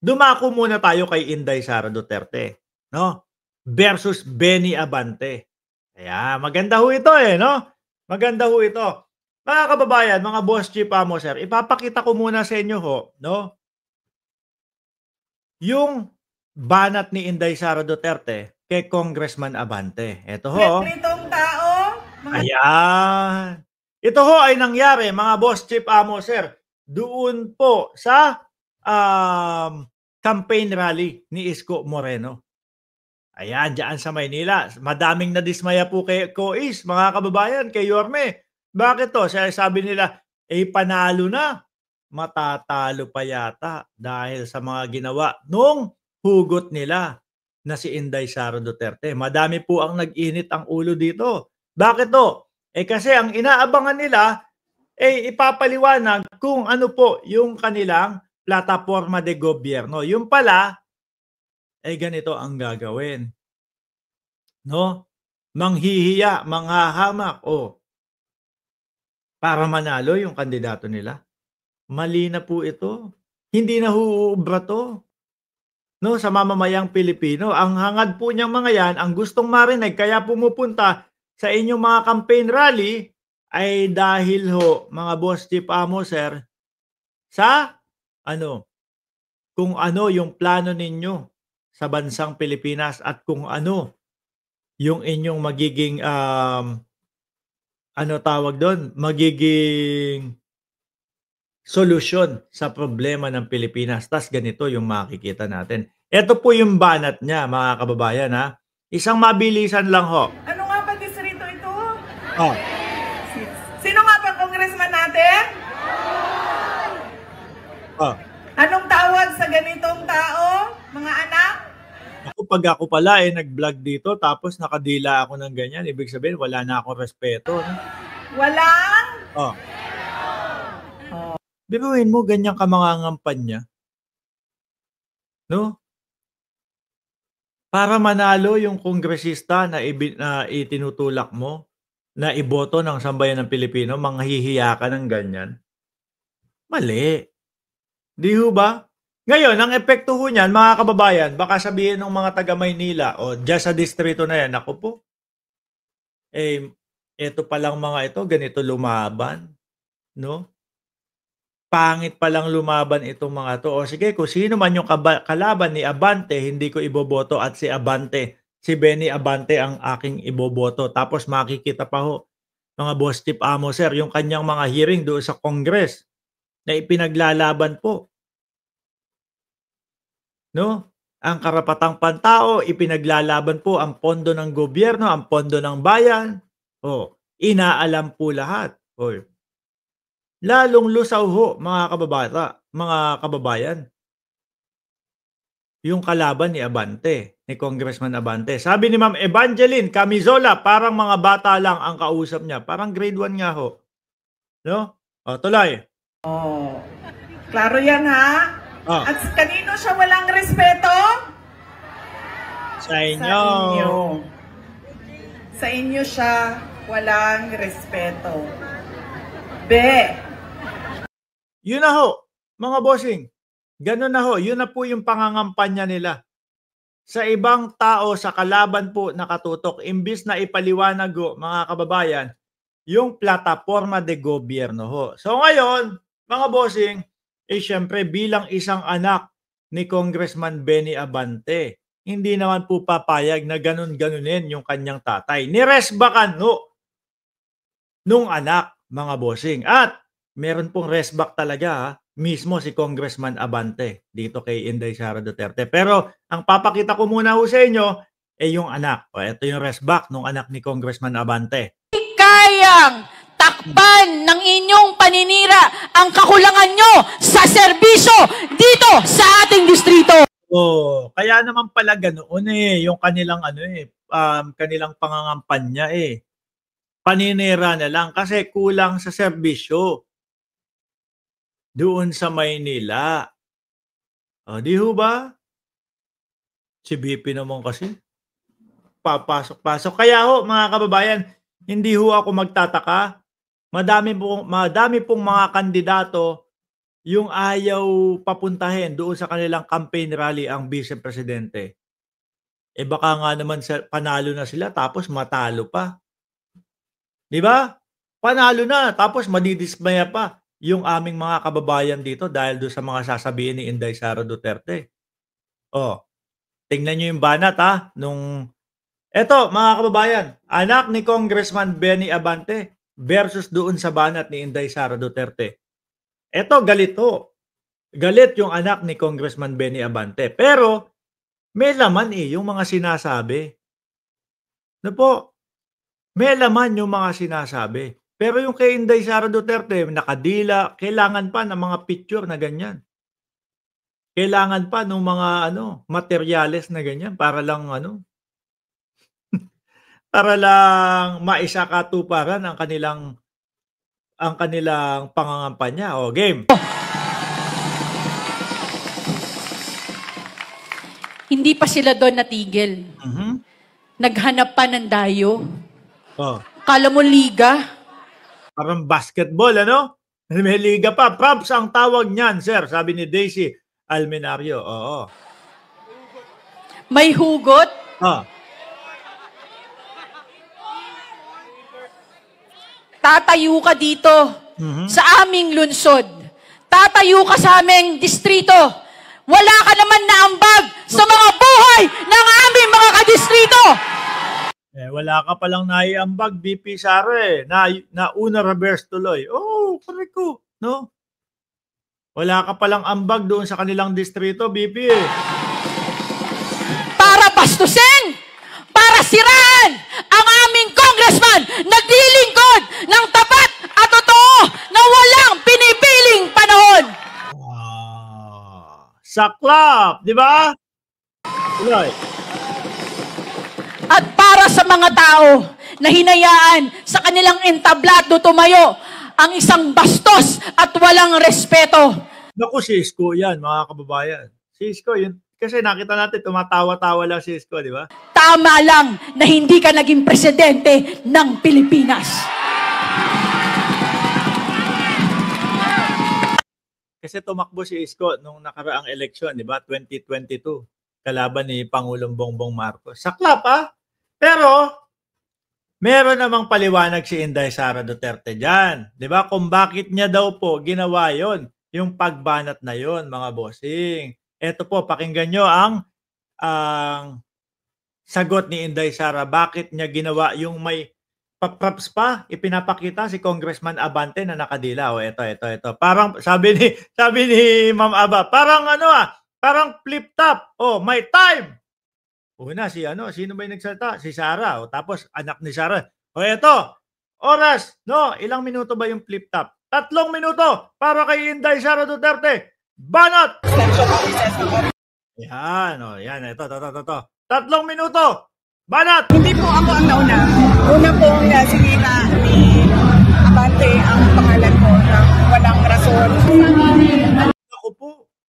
Dumako muna tayo kay Inday Sara Duterte, no? Versus Benny Abante. Ayan, maganda ho ito eh, no? Maganda ho ito. Mga kababayan, mga boss chief amo sir, ipapakita ko muna sa inyo ho, no? Yung banat ni Inday Sara Duterte kay Congressman Abante. Ito ho. Ganitong tao. Ayan. Ito ho ay nangyari, mga boss chief amo sir, doon po sa campaign rally ni Isko Moreno. Ayan, dyan sa Maynila. Madaming nadismaya po kay Cois, mga kababayan, kay Yorme. Bakit to? Sabi nila, panalo na. Matatalo pa yata dahil sa mga ginawa nung hugot nila na si Inday Sara Duterte. Madami po ang nag-init ang ulo dito. Bakit to? Kasi ang inaabangan nila ipapaliwanag kung ano po yung kanilang plataforma de gobyerno. Yung pala, ganito ang gagawin. No? Manghihiya, manghahamak, para manalo yung kandidato nila. Mali na po ito. Hindi na huubra to. No, sa mamamayang Pilipino. Ang hangad po niyang mga yan, ang gustong marinig, kaya pumupunta sa inyong mga campaign rally, ay dahil ho, mga boss chief amo sir, sa kung ano yung plano ninyo sa bansang Pilipinas at kung ano yung inyong magiging tawag doon, magiging solusyon sa problema ng Pilipinas. Tas ganito yung makikita natin. Ito po yung banat niya, mga kababayan ha. Isang mabilisan lang ho. Ano nga ba distrito ito? Oh. Sino nga ba congressman natin? Oh. Anong tawag sa ganitong tao, mga anak? Pag ako pala nag-vlog dito tapos nakadila ako ng ganyan, ibig sabihin wala na akong respeto. No? Walang? Biruin mo ganyan ka mangangampanya. No? Para manalo yung kongresista na itinutulak mo, na iboto ng sambayan ng Pilipino, manghihiya ka ng ganyan. Mali. Di ho ba? Ngayon, ang epekto ho niyan, mga kababayan, baka sabihin ng mga taga Maynila o dyan sa distrito na yan, ako po, eto palang mga ito, ganito lumaban, no? Pangit palang lumaban itong mga to. O sige, kung sino man yung kalaban ni Abante, hindi ko iboboto at si Abante, si Benny Abante ang aking iboboto. Tapos makikita pa ho, mga boss chief amo sir, yung kanyang mga hearing doon sa Congress na ipinaglalaban po. No? Ang karapatang pantao, ipinaglalaban po ang pondo ng gobyerno, ang pondo ng bayan. Inaalam po lahat. Lalong lusaw ho, mga kababayan. Yung kalaban ni Abante, ni Congressman Abante. Sabi ni Ma'am Evangeline Camizola, parang mga bata lang ang kausap niya. Parang grade 1 nga ho. No? Tuloy. Klaro yan ha? At kanino siya walang respeto? Sa inyo. Sa inyo siya walang respeto. Yun na ho, mga bossing. Ganun na ho, yun na po yung pangangampanya nila. Sa ibang tao, sa kalaban po nakatutok, imbis na ipaliwanag ho, mga kababayan, yung plataforma de gobyerno ho. So ngayon, mga bossing, syempre bilang isang anak ni Congressman Benny Abante, hindi naman po papayag na ganun-ganunin yung kanyang tatay. Niresbakan ho nung anak, mga bossing. At meron pong resback talaga mismo si Congressman Abante dito kay Inday Sara Duterte. Pero ang papakita ko muna ho sa inyo yung anak. Ito yung resback ng anak ni Congressman Abante. Kayang takpan ng inyong paninira ang kakulangan nyo sa serbisyo dito sa ating distrito. Kaya naman pala ganoon yung kanilang kanilang pangangampanya paninira na lang kasi kulang sa serbisyo doon sa Maynila. Di ho ba? Si BP naman kasi papasok-pasok. Kaya ho, mga kababayan, hindi ho ako magtataka. Madami pong mga kandidato yung ayaw papuntahin doon sa kanilang campaign rally ang Vice Presidente. Eh baka nga naman panalo na sila tapos matalo pa. 'Di ba? Panalo na tapos madidismaya pa yung aming mga kababayan dito dahil doon sa mga sasabihin ni Inday Sara Duterte. Oh, tingnan niyo yung banat eto mga kababayan, anak ni Congressman Benny Abante versus doon sa banat ni Inday Sara Duterte. Eto galit ho. Galit yung anak ni Congressman Benny Abante. Pero may laman yung mga sinasabi. No po, may laman yung mga sinasabi. Pero yung kay Inday Sara Duterte, nakadila, kailangan pa ng mga picture na ganyan. Kailangan pa ng mga materyales na ganyan para lang para lang maisakatuparan ang kanilang pangangampanya. O, game. Hindi pa sila doon natigil. Naghanap pa ng dayo. Oh. Kala mo liga? Parang basketball, May liga pa. Props ang tawag niyan, sir. Sabi ni Daisy Almenario. Oo. May hugot? Oh. Tatayo ka dito sa aming lungsod. Tatayo ka sa aming distrito. Wala ka naman na ambag sa mga buhay ng aming mga kadistrito. Wala ka palang naiambag, BP Sara na una reverse tuloy. Oh, correct ko, no? Wala ka palang ambag doon sa kanilang distrito, BP Para bastusin, para siraan ang aming congressman naglilingkod ng tapat at totoo na walang pinipiling panahon. Saklap, di ba? Tuloy. At para sa mga tao na hinayaan sa kanilang entablado tumayo ang isang bastos at walang respeto. Naku, si Isko yan, mga kababayan. Si Isko, yun. Kasi nakita natin, tumatawa-tawa lang si Isko, di ba? Tama lang na hindi ka naging presidente ng Pilipinas. Kasi tumakbo si Isko nung nakaraang eleksyon, di ba? 2022. Kalaban ni Pangulong Bongbong Marcos. Saklap, Pero, meron namang paliwanag si Inday Sara Duterte dyan. Di ba? Kung bakit niya daw po ginawa yon, yung pagbanat na yon, mga bossing. Ito po, pakinggan nyo ang sagot ni Inday Sara. Bakit niya ginawa yung may props pa, ipinapakita si Congressman Abante na nakadila. O, ito. Parang, sabi ni Ma'am Aba, parang parang flip top. Oh, may time. Una, sino ba yung nagsalita? Si Sara. O, tapos, anak ni Sara. O, ito. Oras. No, ilang minuto ba yung flip top? 3 minuto para kay Inday Sara Duterte. Banat! Yan, ito. 3 minuto. Banat! Hindi po ako ang nauna. Una